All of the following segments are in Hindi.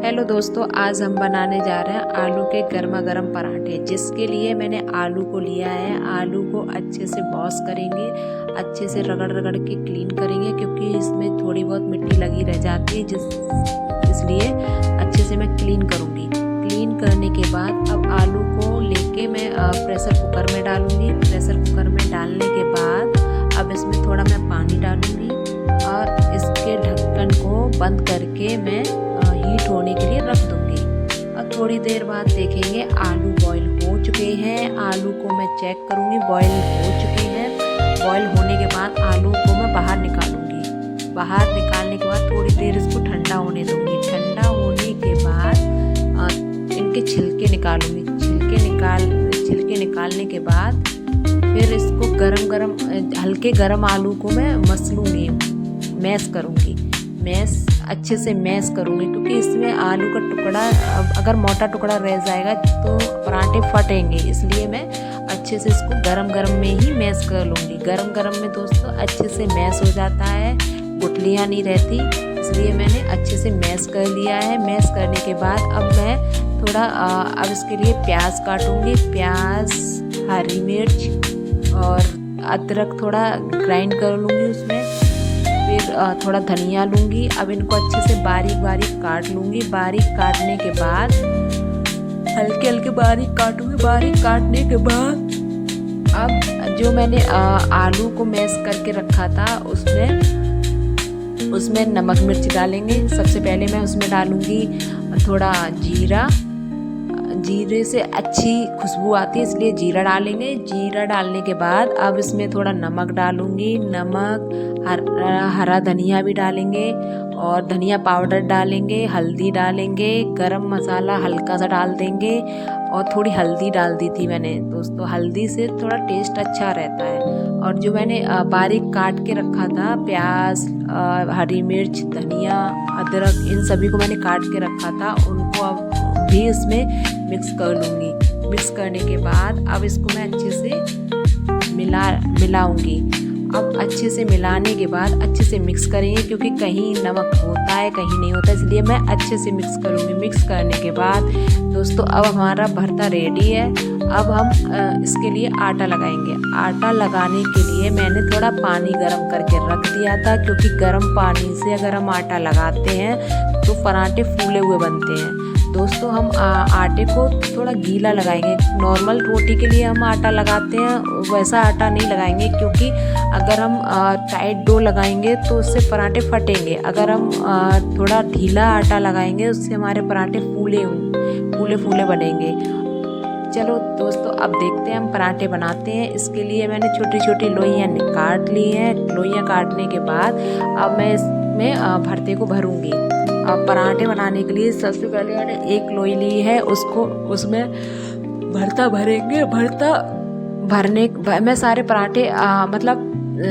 हेलो दोस्तों, आज हम बनाने जा रहे हैं आलू के गर्मा गर्म पराठे। जिसके लिए मैंने आलू को लिया है। आलू को अच्छे से वॉश करेंगे, अच्छे से रगड़ रगड़ के क्लीन करेंगे, क्योंकि इसमें थोड़ी बहुत मिट्टी लगी रह जाती है, इसलिए अच्छे से मैं क्लीन करूँगी। क्लीन करने के बाद अब आलू को लेके मैं प्रेशर कुकर में डालूँगी। प्रेशर कुकर में डालने के बाद अब इसमें थोड़ा मैं पानी डालूँगी और इसके ढक्कन को बंद करके मैं हीट होने के लिए रख दूंगी। और थोड़ी देर बाद देखेंगे आलू बॉईल हो चुके हैं। आलू को मैं चेक करूंगी, बॉईल हो चुके हैं। बॉईल होने के बाद आलू को मैं बाहर निकालूंगी। बाहर निकालने के बाद थोड़ी देर इसको ठंडा होने दूंगी। ठंडा होने के बाद इनके छिलके निकालूंगी। छिलके निकालने के बाद फिर इसको हल्के गरम आलू को मैं मसलूंगी, मैश करूंगी। अच्छे से मैश करूँगी, क्योंकि इसमें आलू का टुकड़ा अगर मोटा टुकड़ा रह जाएगा तो पराठे फटेंगे। इसलिए मैं अच्छे से इसको गरम में ही मैश कर लूँगी। गरम में दोस्तों अच्छे से मैश हो जाता है, गुठलियाँ नहीं रहती। इसलिए मैंने अच्छे से मैश कर लिया है। मैश करने के बाद अब मैं थोड़ा अब इसके लिए प्याज काटूँगी। प्याज, हरी मिर्च और अदरक थोड़ा ग्राइंड कर लूँगी उसमें। फिर थोड़ा धनिया लूँगी। अब इनको अच्छे से बारीक काट लूँगी। बारीक काटने के बाद हल्के बारीक काटूँगी। बारीक काटने के बाद अब जो मैंने आलू को मैश करके रखा था उसमें नमक मिर्च डालेंगे। सबसे पहले मैं उसमें डालूँगी थोड़ा जीरा। जीरे से अच्छी खुशबू आती है, इसलिए जीरा डालेंगे। जीरा डालने के बाद अब इसमें थोड़ा नमक डालूंगी। हरा धनिया भी डालेंगे और धनिया पाउडर डालेंगे। हल्दी डालेंगे। गरम मसाला हल्का सा डाल देंगे और थोड़ी हल्दी डाल दी थी मैंने दोस्तों। हल्दी से थोड़ा टेस्ट अच्छा रहता है। और जो मैंने बारीक काट के रखा था प्याज, हरी मिर्च, धनिया, अदरक, इन सभी को मैंने काट के रखा था, उनको अब भी इसमें मिक्स कर लूँगी। मिक्स करने के बाद अब इसको मैं अच्छे से मिलाऊंगी। अब अच्छे से मिलाने के बाद अच्छे से मिक्स करेंगे, क्योंकि कहीं नमक होता है कहीं नहीं होता, इसलिए मैं अच्छे से मिक्स करूँगी। मिक्स करने के बाद दोस्तों अब हमारा भरता रेडी है। अब हम इसके लिए आटा लगाएंगे। आटा लगाने के लिए मैंने थोड़ा पानी गर्म करके रख दिया था, क्योंकि गर्म पानी से अगर हम आटा लगाते हैं तो पराठे फूले हुए बनते हैं। दोस्तों हम आटे को थोड़ा गीला लगाएंगे। नॉर्मल रोटी के लिए हम आटा लगाते हैं वैसा आटा नहीं लगाएंगे, क्योंकि अगर हम टाइट डो लगाएंगे तो उससे पराठे फटेंगे। अगर हम थोड़ा ढीला आटा लगाएंगे उससे हमारे पराठे फूले बनेंगे। चलो दोस्तों अब देखते हैं हम पराठे बनाते हैं। इसके लिए मैंने छोटी छोटी लोइयाँ काट ली हैं। लोइयाँ काटने के बाद अब मैं इसमें भरते को भरूंगी। अब पराठे बनाने के लिए सबसे पहले मैंने एक लोई ली है, उसमें भरता भरेंगे। मैं सारे पराठे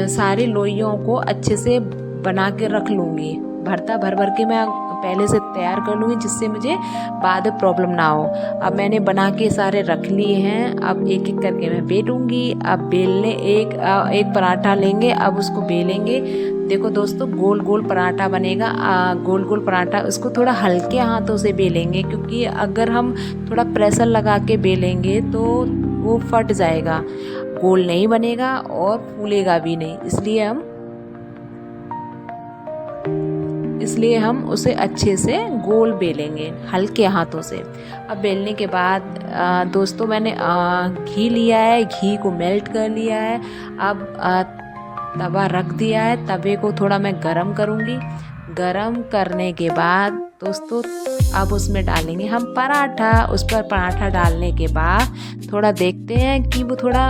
सारी लोइयों को अच्छे से बना के रख लूँगी। भरता भर के मैं पहले से तैयार कर लूँगी, जिससे मुझे बाद में प्रॉब्लम ना हो। अब मैंने बना के सारे रख लिए हैं। अब एक एक करके मैं बेलूँगी। अब एक पराठा लेंगे, अब उसको बेलेंगे। देखो दोस्तों गोल पराठा बनेगा। गोल पराठा उसको थोड़ा हल्के हाथों से बेलेंगे, क्योंकि अगर हम थोड़ा प्रेशर लगा के बेलेंगे तो वो फट जाएगा, गोल नहीं बनेगा और फूलेगा भी नहीं। इसलिए हम उसे अच्छे से गोल बेलेंगे हल्के हाथों से। अब बेलने के बाद दोस्तों मैंने घी लिया है। घी को मेल्ट कर लिया है। अब तवा रख दिया है। तवे को थोड़ा मैं गरम करूँगी। गरम करने के बाद दोस्तों अब उसमें डालेंगे हम पराठा। उस पर पराठा डालने के बाद थोड़ा देखते हैं कि वो थोड़ा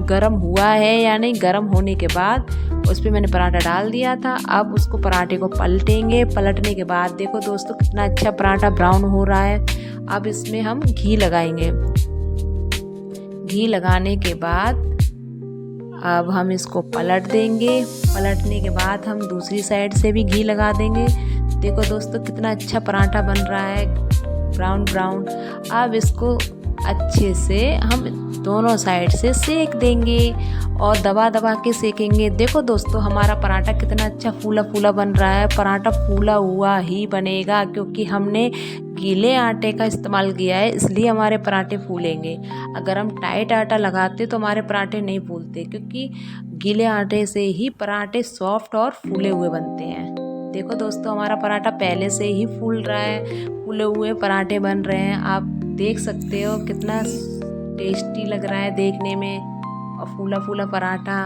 गरम हुआ है या नहीं। गरम होने के बाद उस पर मैंने पराठा डाल दिया था। अब उसको पराठे को पलटेंगे। पलटने के बाद देखो दोस्तों कितना अच्छा पराठा ब्राउन हो रहा है। अब इसमें हम घी लगाएंगे। घी लगाने के बाद अब हम इसको पलट देंगे। पलटने के बाद हम दूसरी साइड से भी घी लगा देंगे। देखो दोस्तों कितना अच्छा पराठा बन रहा है, ब्राउन। अब इसको अच्छे से हम दोनों साइड से सेक देंगे और दबा दबा के सेकेंगे। देखो दोस्तों हमारा पराठा कितना अच्छा फूला फूला बन रहा है। पराठा फूला हुआ ही बनेगा क्योंकि हमने गीले आटे का इस्तेमाल किया है, इसलिए हमारे पराठे फूलेंगे। अगर हम टाइट आटा लगाते तो हमारे पराठे नहीं फूलते, क्योंकि गीले आटे से ही पराठे सॉफ्ट और फूले हुए बनते हैं। देखो दोस्तों हमारा पराठा पहले से ही फूल रहा है, फूले हुए पराठे बन रहे हैं। आप देख सकते हो कितना टेस्टी लग रहा है देखने में, और फूला फूला पराठा,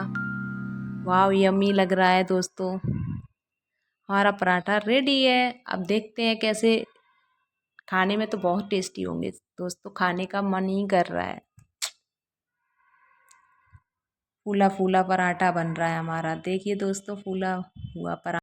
वाव यम्मी लग रहा है दोस्तों। हमारा पराठा रेडी है। अब देखते हैं कैसे, खाने में तो बहुत टेस्टी होंगे दोस्तों, खाने का मन ही कर रहा है। फूला फूला पराठा बन रहा है हमारा, देखिए दोस्तों फूला हुआ पराठा।